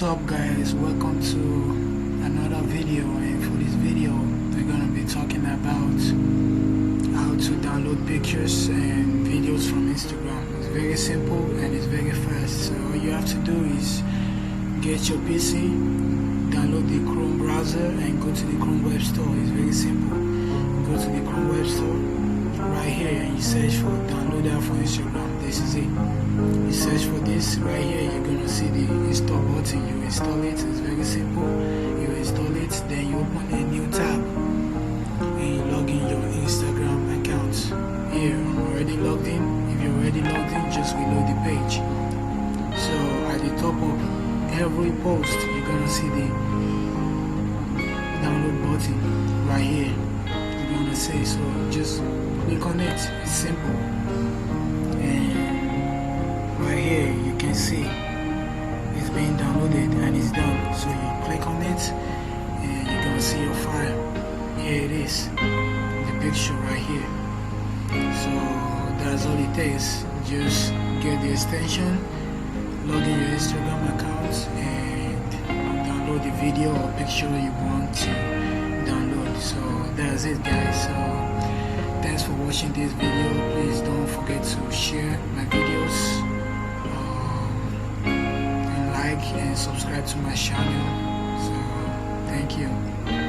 What's up guys, welcome to another video, and for this video we're going to be talking about how to download pictures and videos from Instagram. It's very simple and it's very fast. So all you have to do is get your PC, download the Chrome browser and go to the Chrome Web Store. It's very simple. Go to the Chrome Web Store right here and you search for download app for Instagram. This is it. You search for this right here, you're gonna see the install button. You install it, it's very simple. You install it, then you open a new tab and you log in your Instagram account. Here, I'm already logged in. If you're already logged in, just reload the page. So at the top of every post, you're gonna see the download button right here. You're gonna say, so just click on it. It's simple. Right here you can see it's being downloaded and it's done. So you click on it and you're gonna see your file. Here it is, the picture right here. So that's all it takes. Just get the extension, log in your Instagram account and download the video or picture you want to download. So that's it guys. So thanks for watching this video. Please don't forget to share my videos, and subscribe to my channel. So thank you.